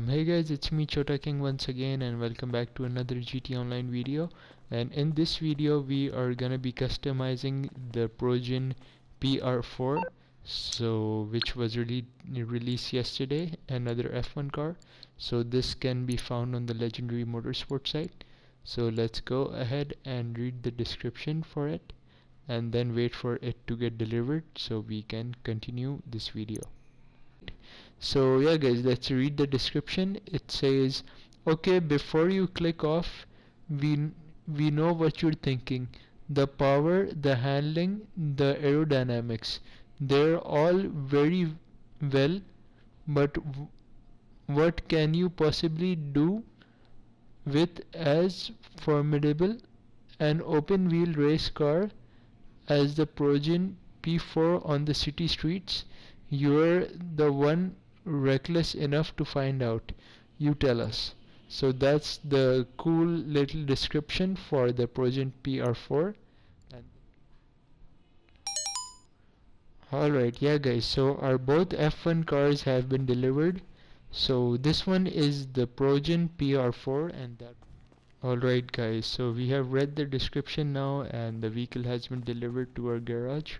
Hey guys, it's me Chota King once again, and welcome back to another GT Online video. And in this video we are gonna be customizing the Progen PR4, which was released yesterday, another F1 car. So this can be found on the Legendary Motorsport site. So let's go ahead and read the description for it and then wait for it to get delivered so we can continue this video. So yeah guys, let's read the description. It says, okay, before you click off, we know what you're thinking. The power, the handling, the aerodynamics, they're all very well, but what can you possibly do with as formidable an open wheel race car as the Progen P4 on the city streets? You're the one reckless enough to find out. You tell us. So that's the cool little description for the Progen PR4. Alright, yeah guys, so our both F1 cars have been delivered. So this one is the Progen PR4 and that. Alright guys, so we have read the description now and the vehicle has been delivered to our garage.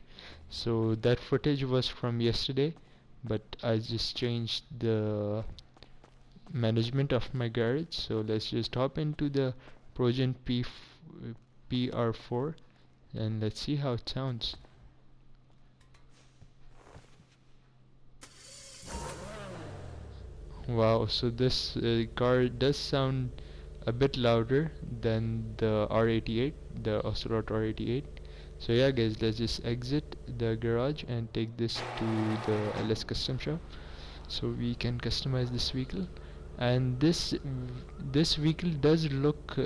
So that footage was from yesterday, but I just changed the management of my garage. So let's just hop into the Progen PR4 and let's see how it sounds. Wow, so this car does sound a bit louder than the R88, the Ocelot R88. So yeah guys, let's just exit the garage and take this to the LS custom shop so we can customize this vehicle. And this vehicle does look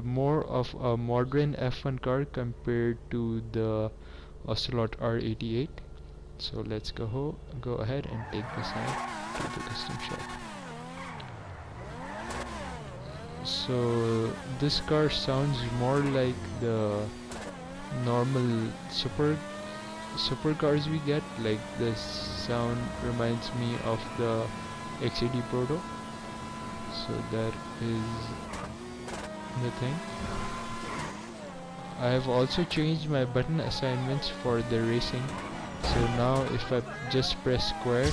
more of a modern F1 car compared to the Ocelot R88. So let's go ahead and take this out to the custom shop. So this car sounds more like the normal supercars we get. Like this sound reminds me of the XAD Proto. So that is the thing. I have also changed my button assignments for the racing. So now if I just press square,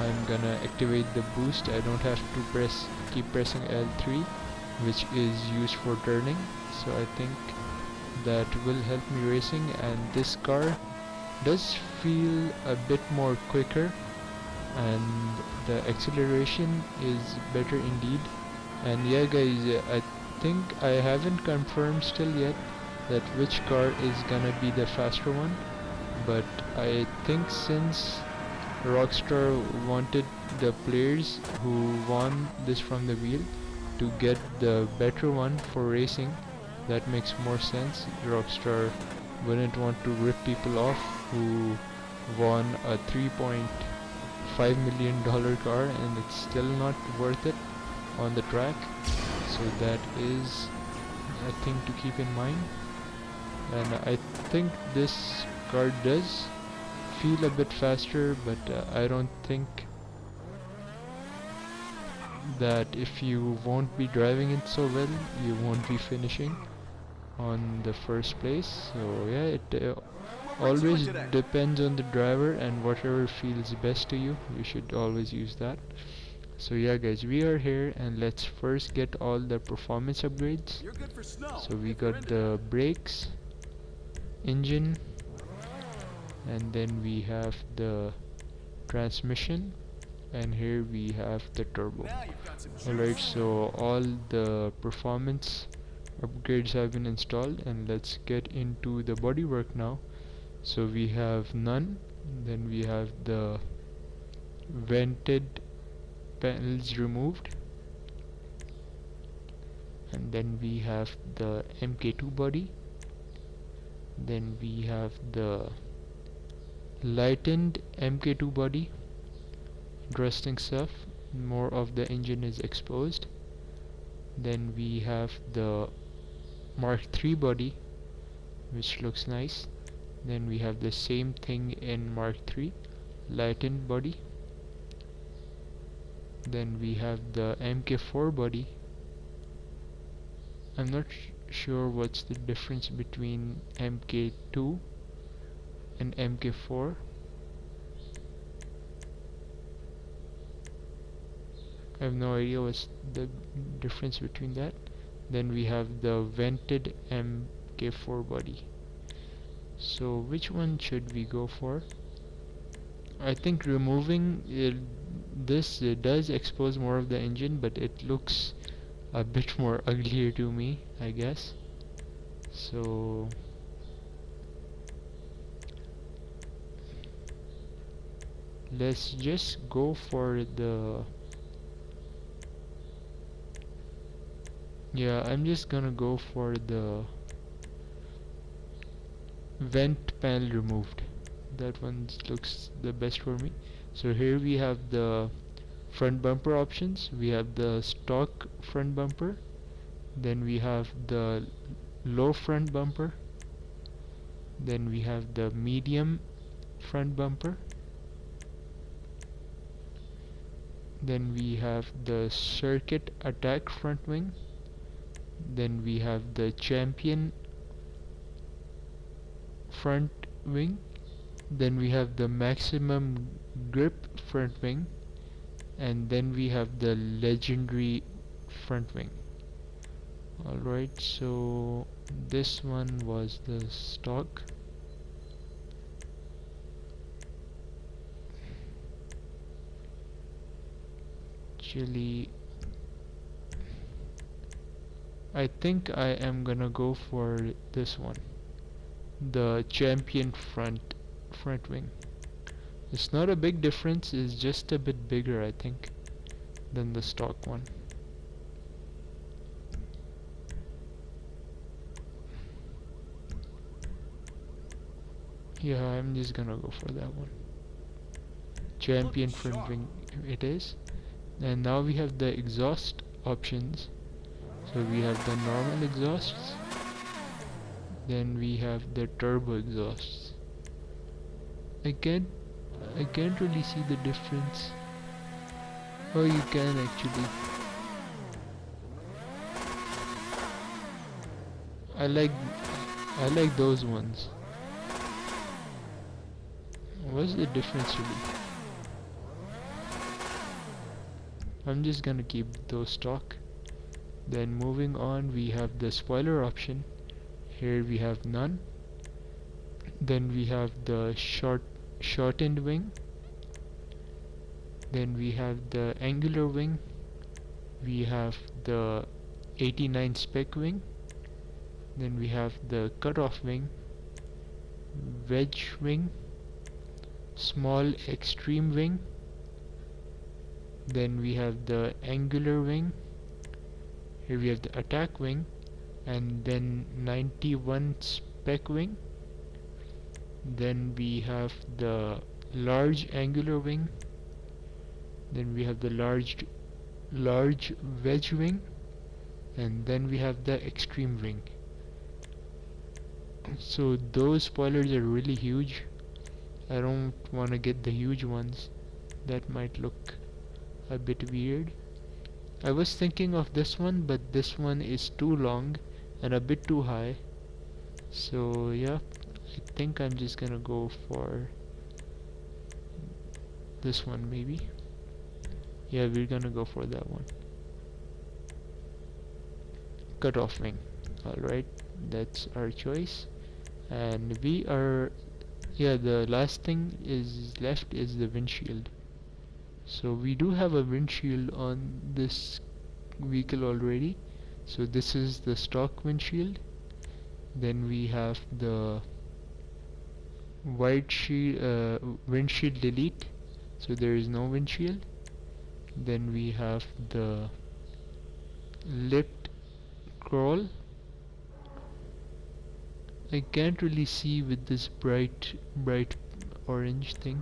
I'm gonna activate the boost. I don't have to keep pressing L3, which is used for turning. So I think that will help me racing, and this car does feel a bit more quicker and the acceleration is better indeed. And yeah guys, I think I haven't confirmed still yet that which car is gonna be the faster one, but I think since Rockstar wanted the players who won this from the wheel to get the better one for racing, that makes more sense. Rockstar wouldn't want to rip people off who won a $3.5 million car and it's still not worth it on the track. So that is a thing to keep in mind. And I think this car does feel a bit faster, but I don't think that if you won't be driving it so well, you won't be finishing on the first place. So yeah, it always depends on the driver, and whatever feels best to you, you should always use that. So yeah guys, we are here and let's first get all the performance upgrades. So we got the brakes, engine, and then we have the transmission, and here we have the turbo. Alright, so all the performance upgrades have been installed, and let's get into the bodywork now. So we have none, then we have the vented panels removed, and then we have the MK2 body, then we have the lightened MK2 body. Interesting stuff, more of the engine is exposed. Then we have the Mark III body, which looks nice. Then we have the same thing in Mark III, lightened body. Then we have the MK4 body. I'm not sure what's the difference between MK2 and MK4. I have no idea what's the difference between that. Then we have the vented MK4 body. So which one should we go for? I think removing this does expose more of the engine, but it looks a bit more uglier to me, I guess. So let's just go for the I'm just gonna go for the vent panel removed. That one looks the best for me. So here we have the front bumper options. We have the stock front bumper, then we have the low front bumper, then we have the medium front bumper, then we have the circuit attack front wing, then we have the champion front wing, then we have the maximum grip front wing, and then we have the legendary front wing. Alright, so this one was the stock. Actually, I think I am gonna go for this one, the champion front wing. It's not a big difference, it's just a bit bigger, I think, than the stock one. Yeah, I'm just gonna go for that one. Champion front wing it is. And now we have the exhaust options. So we have the normal exhausts, then we have the turbo exhausts. I can't really see the difference. Oh, you can actually. I like those ones. What's the difference really? I'm just gonna keep those stock. Then moving on, we have the spoiler option. Here we have none. Then we have the shortened wing. Then we have the angular wing. We have the 89 spec wing. Then we have the cutoff wing, wedge wing, small extreme wing. Then we have the angular wing. Here we have the attack wing, and then 91 spec wing. Then we have the large angular wing. Then we have the large wedge wing, and then we have the extreme wing. So those spoilers are really huge. I don't want to get the huge ones. That might look a bit weird. I was thinking of this one, but this one is too long and a bit too high. So yeah, I think I'm just gonna go for this one maybe. Yeah, we're gonna go for that one. Cutoff wing. Alright, that's our choice. And we are, the last thing is left is the windshield. So we do have a windshield on this vehicle already. So this is the stock windshield. Then we have the windshield delete, so there is no windshield. Then we have the lift crawl. I can't really see with this bright orange thing.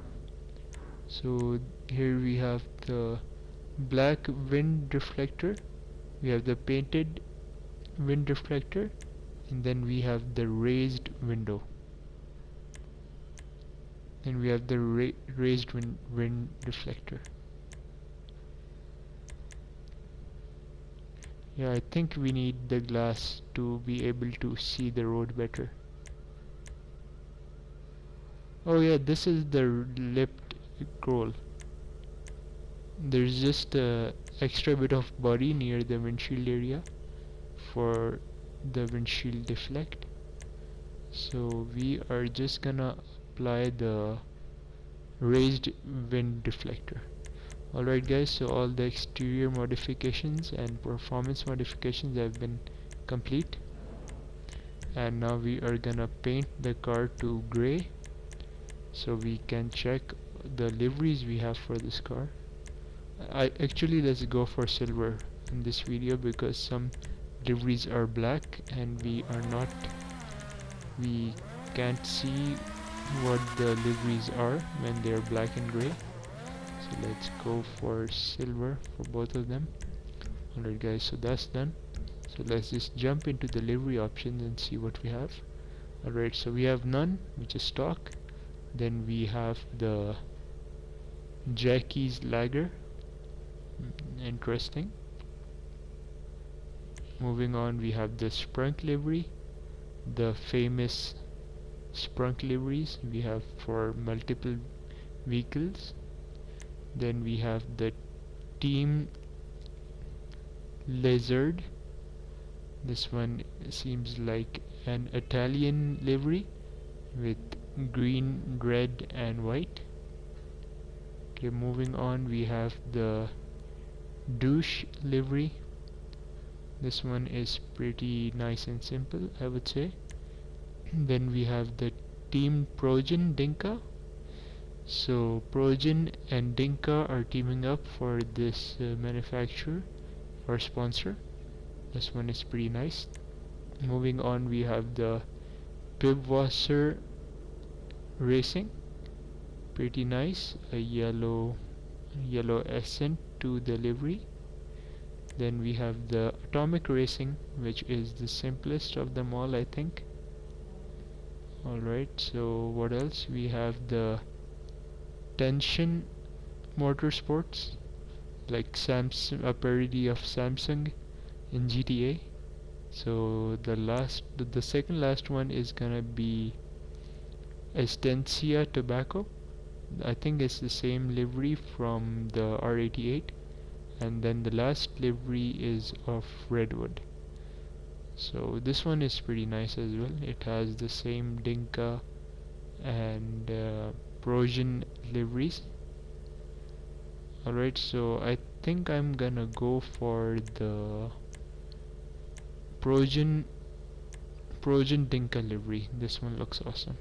So here we have the black wind reflector, we have the painted wind reflector, and then we have the raised window. Then we have the raised wind reflector. Yeah, I think we need the glass to be able to see the road better. Oh yeah, this is the lipped scroll. There's just a extra bit of body near the windshield area for the windshield deflect. So we are just gonna apply the raised wind deflector. Alright guys, so all the exterior modifications and performance modifications have been complete, and now we are gonna paint the car to grey so we can check the liveries we have for this car. Let's go for silver in this video because some liveries are black and we can't see what the liveries are when they're black and gray. So let's go for silver for both of them. Alright guys, so that's done. So let's just jump into the livery options and see what we have. Alright, so we have none, which is stock. Then we have the Jackie's Lager. Interesting. Moving on, we have the Sprunk livery, the famous Sprunk liveries we have for multiple vehicles. Then we have the Team Lizard. This one seems like an Italian livery with green, red and white. Okay, moving on, we have the Douche livery. This one is pretty nice and simple, I would say. Then we have the Team Progen Dinka. So Progen and Dinka are teaming up for this manufacturer or sponsor. This one is pretty nice. Moving on, we have the Pibwasser Racing. Pretty nice. A yellow accent to the livery. Then we have the Atomic Racing, which is the simplest of them all, I think. Alright, so what else? We have the Tension Motorsports, like Samsung, a parody of Samsung in GTA. So the second last one is gonna be Estencia Tobacco. I think it's the same livery from the R88, and then the last livery is of Redwood. So this one is pretty nice as well. It has the same Dinka and Progen liveries. Alright, so I think I'm gonna go for the Progen Dinka livery. This one looks awesome.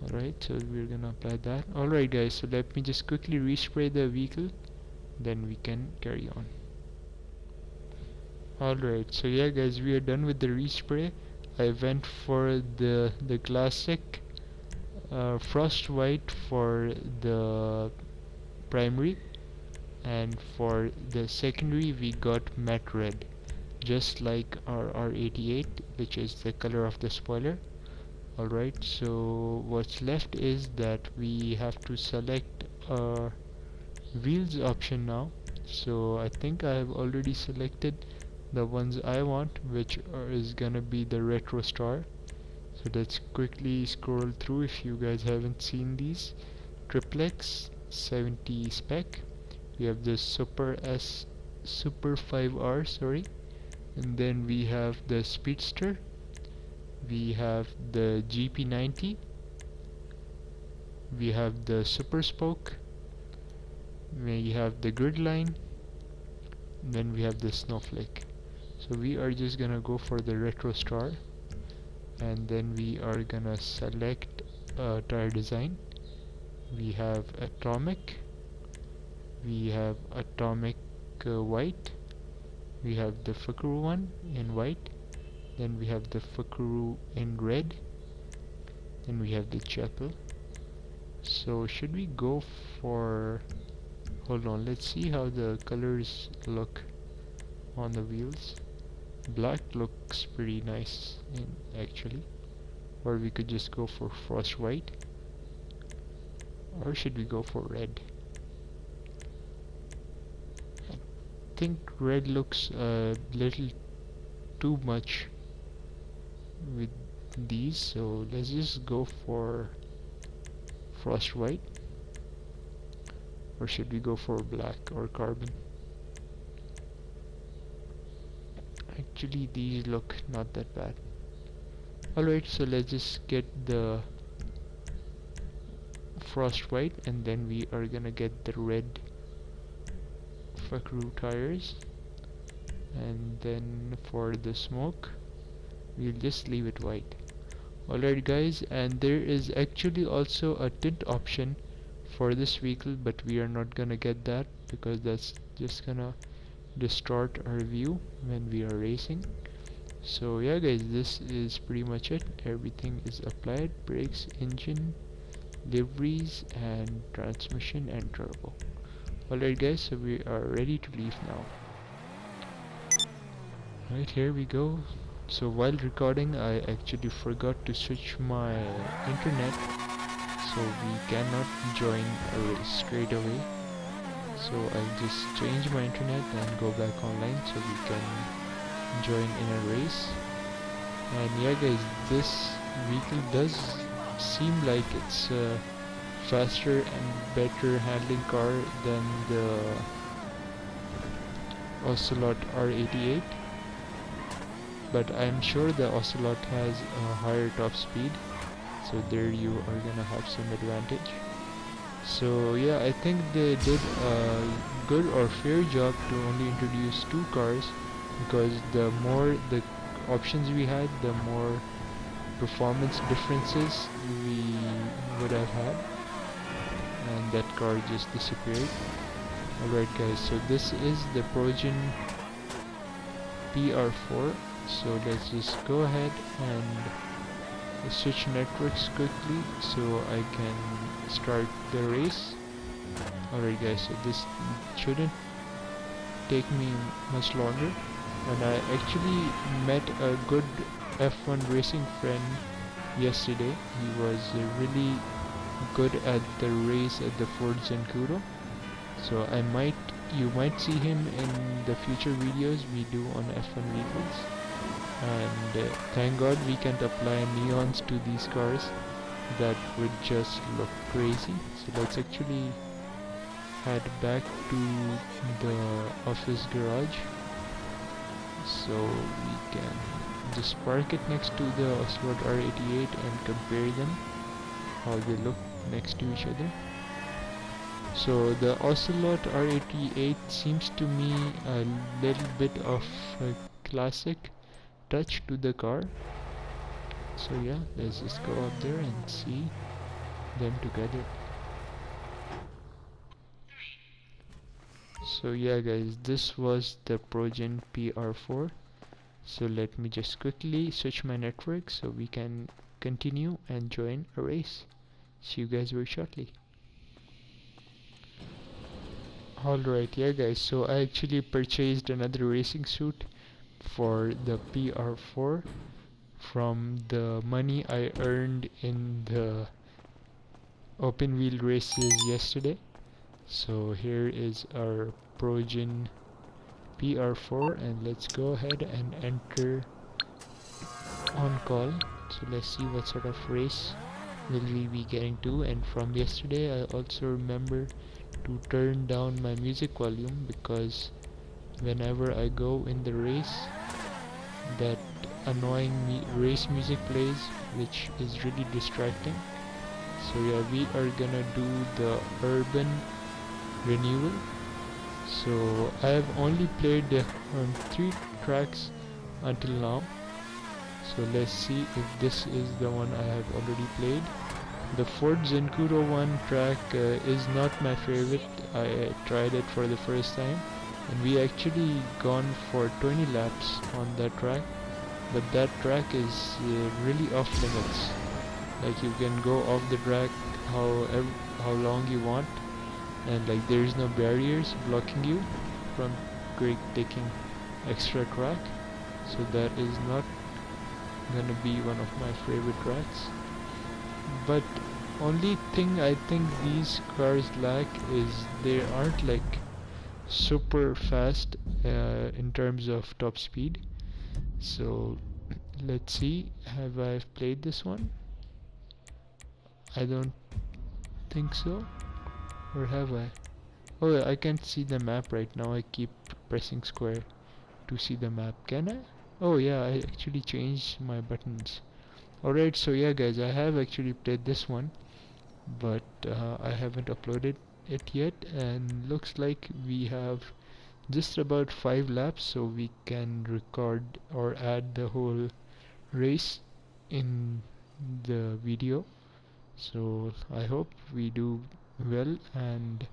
Alright, so we're gonna apply that. Alright guys, so let me just quickly respray the vehicle, then we can carry on. Alright, so yeah guys, we are done with the respray. I went for the classic frost white for the primary, and for the secondary we got matte red, just like our R88, which is the color of the spoiler. Alright, so what's left is that we have to select our wheels option now. So I think I have already selected the ones I want, which is gonna be the Retro Star. So let's quickly scroll through if you guys haven't seen these. Triplex 70 spec. We have the Super 5R, sorry, and then we have the Speedster. We have the GP90, we have the Super Spoke, we have the Gridline, then we have the Snowflake. So we are just gonna go for the Retro Star, and then we are gonna select tire design. We have Atomic, we have Atomic White, we have the Fukaru one in white, then we have the Fukaru in red, then we have the Chapel. So should we go for, hold on, let's see how the colors look on the wheels. Black looks pretty nice actually, or we could just go for frost white, or should we go for red? I think red looks a little too much with these, so let's just go for frost white. Or should we go for black or carbon? Actually these look not that bad. Alright, so let's just get the frost white, and then we are gonna get the red Fakru tires, and then for the smoke we'll just leave it white. Alright guys, and there is actually also a tint option for this vehicle, but we are not gonna get that because that's just gonna distort our view when we are racing. So yeah guys, this is pretty much it. Everything is applied: brakes, engine, liveries, and transmission and turbo. Alright guys, so we are ready to leave now. Right, here we go. So while recording I actually forgot to switch my internet, so we cannot join a race straight away. So I'll just change my internet and go back online so we can join in a race. And yeah guys, this vehicle does seem like it's a faster and better handling car than the Ocelot R88, but I'm sure the Ocelot has a higher top speed, so there you are gonna have some advantage. So yeah, I think they did a good or fair job to only introduce two cars, because the more the options we had, the more performance differences we would have had, and that car just disappeared. Alright guys, so this is the Progen PR4, so let's just go ahead and switch networks quickly so I can start the race. Alright guys, so this shouldn't take me much longer, and I actually met a good F1 racing friend yesterday. He was really good at the race at the Ford Zancudo, so you might see him in the future videos we do on F1 vehicles. And thank God we can't apply neons to these cars, that would just look crazy. So let's actually head back to the office garage, so we can just park it next to the Ocelot R88 and compare them, how they look next to each other. So the Ocelot R88 seems to me a little bit of a classic touch to the car. So yeah, let's just go up there and see them together. So yeah guys, this was the Progen PR4. So let me just quickly switch my network so we can continue and join a race. See you guys very shortly. Alright, yeah guys, so I actually purchased another racing suit for the PR4 from the money I earned in the open wheel races yesterday. So here is our Progen PR4, and let's go ahead and enter on call. So let's see what sort of race will we be getting to. And from yesterday I also remember to turn down my music volume, because whenever I go in the race, that annoying race music plays, which is really distracting. So yeah, we are gonna do the urban renewal. So I have only played 3 tracks until now, so let's see if this is the one I have already played. The Ford Zancudo one track is not my favorite. I tried it for the first time, and we actually gone for 20 laps on that track, but that track is really off limits. Like, you can go off the track how long you want, and like there is no barriers blocking you from taking extra track. So that is not gonna be one of my favorite tracks. But only thing I think these cars lack is they aren't like super fast in terms of top speed. So let's see, have I played this one? I don't think so, or have I? Oh, I can't see the map right now. I keep pressing square to see the map. Can I? Oh yeah, I actually changed my buttons. Alright, so yeah guys, I have actually played this one, but I haven't uploaded it yet, and looks like we have just about 5 laps, so we can record or add the whole race in the video. So I hope we do well, and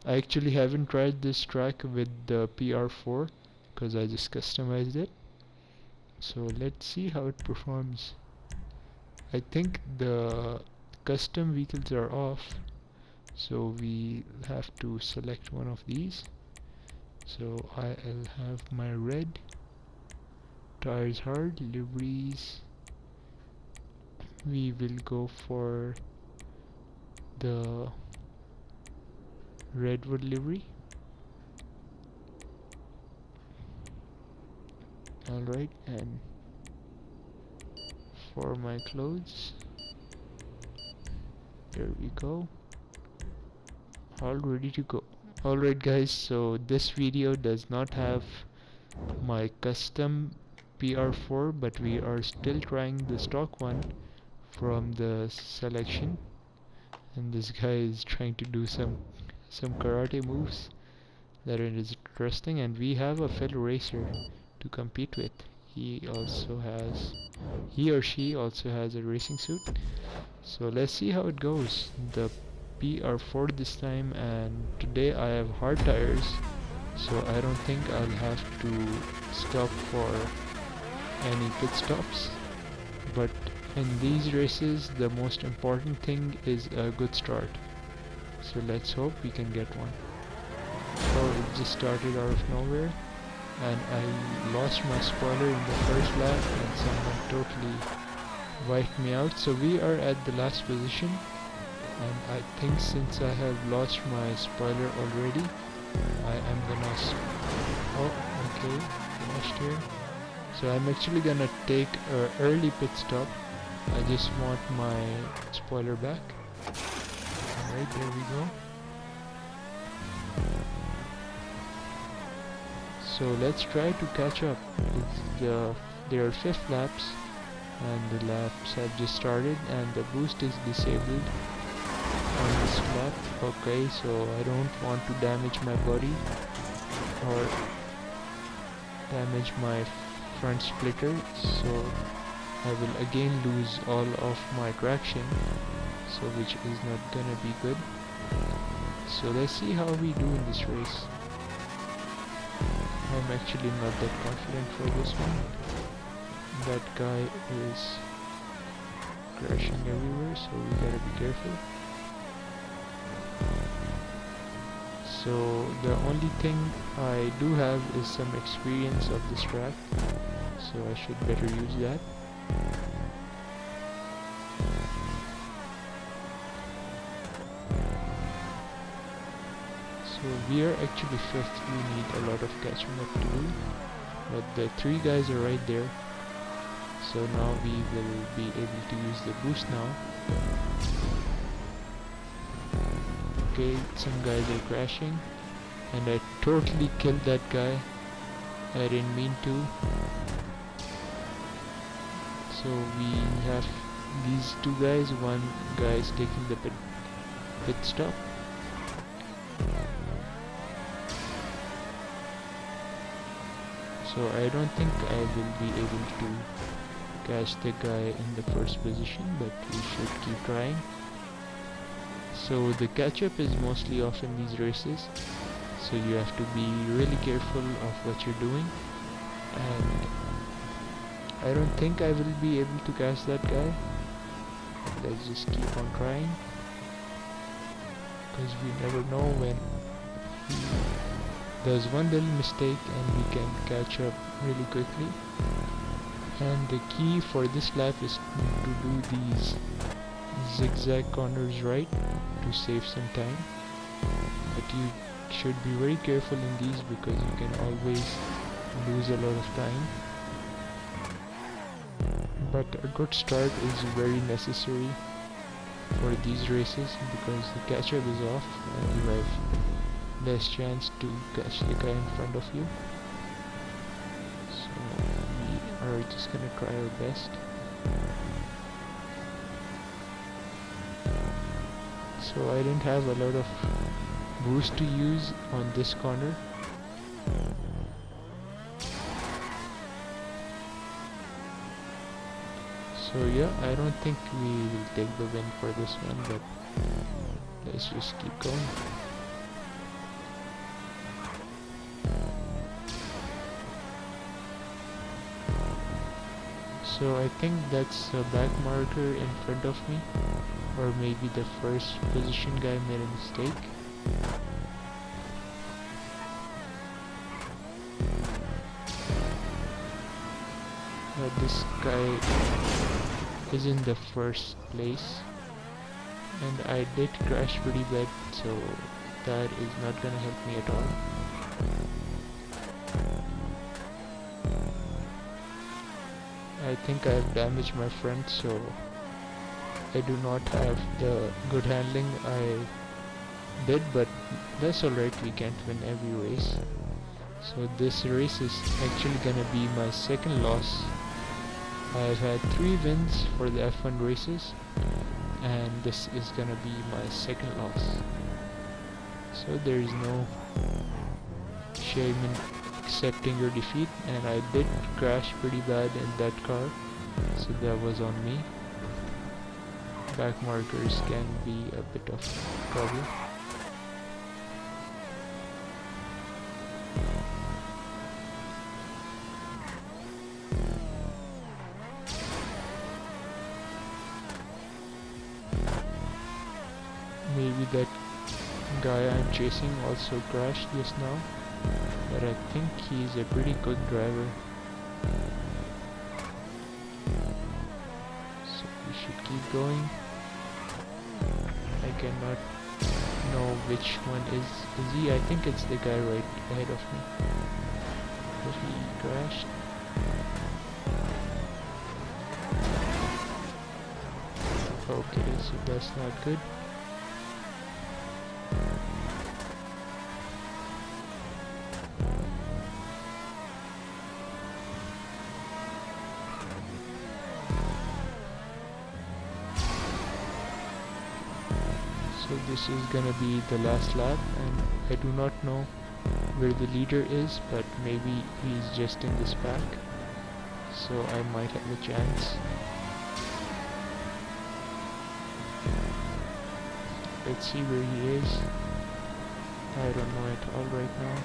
I actually haven't tried this track with the PR4 because I just customized it. So let's see how it performs. I think the custom vehicles are off, so we have to select one of these. So I'll have my red, tires hard, liveries. We will go for the redwood livery. Alright, and for my clothes, there we go, all ready to go. Alright guys, so this video does not have my custom PR4, but we are still trying the stock one from the selection, and this guy is trying to do some karate moves that are interesting, and we have a fellow racer to compete with. He or she also has a racing suit. So let's see how it goes. The PR4 this time, and today I have hard tires, so I don't think I'll have to stop for any pit stops. But in these races, the most important thing is a good start. So let's hope we can get one. So it just started out of nowhere, and I lost my spoiler in the first lap, and someone totally wiped me out. So we are at the last position, and I think since I have lost my spoiler already, I am gonna oh okay, finished here. So I'm actually gonna take an early pit stop. I just want my spoiler back. Alright, there we go. So let's try to catch up. There are 5 laps, and the laps have just started, and the boost is disabled on this lap. Okay, so I don't want to damage my body or damage my front splitter, so I will again lose all of my traction, so which is not gonna be good. So let's see how we do in this race. I'm actually not that confident for this one. That guy is crashing everywhere, so we gotta be careful. So the only thing I do have is some experience of this track, so I should better use that. So we are actually 5th, we need a lot of catching up to do, but the 3 guys are right there. So now we will be able to use the boost now. Okay, some guys are crashing, and I totally killed that guy. I didn't mean to. So we have these 2 guys, one guy is taking the pit stop. So I don't think I will be able to catch the guy in the first position, but we should keep trying. So the catch-up is mostly off in these races, so you have to be really careful of what you're doing, and I don't think I will be able to catch that guy. Let's just keep on trying, because we never know when he does one little mistake and we can catch up really quickly. And the key for this lap is to do these zigzag corners right to save some time, but you should be very careful in these because you can always lose a lot of time. But a good start is very necessary for these races because the catch-up is off and you have less chance to catch the guy in front of you. So we are just gonna try our best. So I didn't have a lot of boost to use on this corner. So yeah, I don't think we will take the win for this one, but let's just keep going. So I think that's a back marker in front of me, or maybe the first position guy made a mistake. But this guy is in the first place, and I did crash pretty bad, so that is not gonna help me at all. I think I have damaged my front, so I do not have the good handling I did, but that's alright, we can't win every race. So this race is actually gonna be my second loss. I've had 3 wins for the F1 races, and this is gonna be my second loss. So there is no shame in accepting your defeat, and I did crash pretty bad in that car, so that was on me. Back markers can be a bit of trouble. Maybe that guy I'm chasing also crashed just now, but I think he's a pretty good driver. So we should keep going. I cannot know which one is he. I think it's the guy right ahead of me. But he crashed. Okay, so that's not good. So this is gonna be the last lap, and I do not know where the leader is, but maybe he's just in this pack, so I might have a chance. Let's see where he is. I don't know at all right now.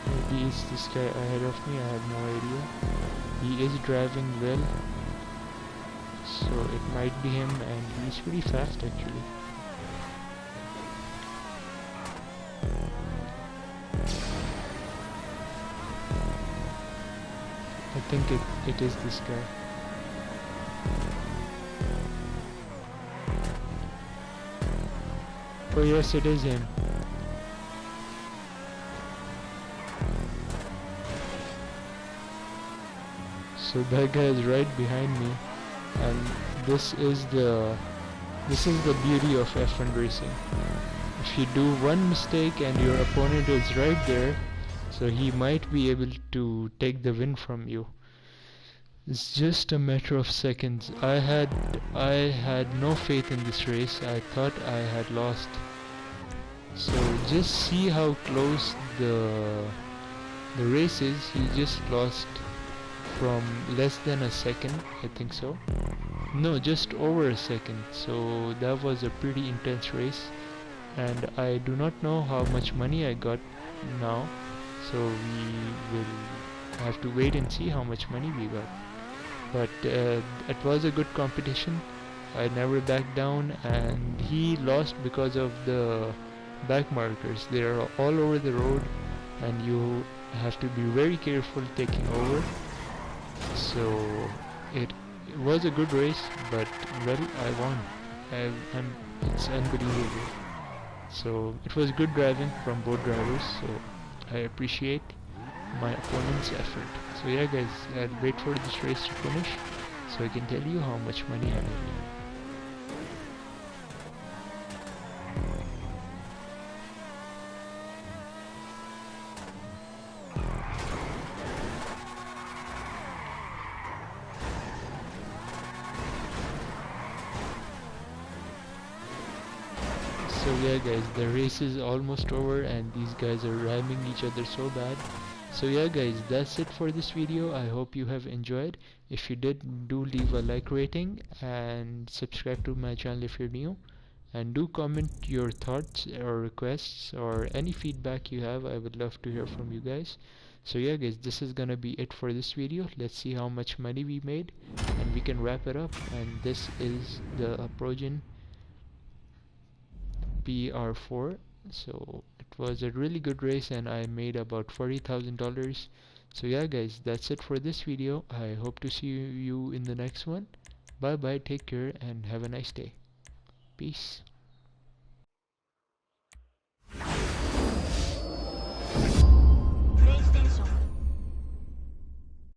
Maybe it's this guy ahead of me, I have no idea. He is driving well, so it might be him, and he's pretty fast actually. I think it is this guy. Oh yes, it is him. So that guy is right behind me, and this is the beauty of F1 racing. If you do one mistake and your opponent is right there, so he might be able to take the win from you. It's just a matter of seconds. I had no faith in this race. I thought I had lost. So just see how close the race is. He just lost from less than a second, I think so. No, just over a second. So that was a pretty intense race, and I do not know how much money I got now, so we will have to wait and see how much money we got. But it was a good competition, I never backed down, and he lost because of the back markers. They are all over the road and you have to be very careful taking over. So it was a good race, but well, I won. It's unbelievable. So it was good driving from both drivers, so I appreciate my opponent's effort. So yeah guys, I'll wait for this race to finish so I can tell you how much money I made. So yeah guys, the race is almost over and these guys are ramming each other so bad. So yeah guys, that's it for this video. I hope you have enjoyed. If you did, do leave a like rating and subscribe to my channel if you're new. And do comment your thoughts or requests or any feedback you have. I would love to hear from you guys. So yeah guys, this is gonna be it for this video. Let's see how much money we made and we can wrap it up. And this is the Progen PR4. So it was a really good race and I made about $40,000. So yeah guys, that's it for this video. I hope to see you in the next one. Bye bye, take care and have a nice day. Peace.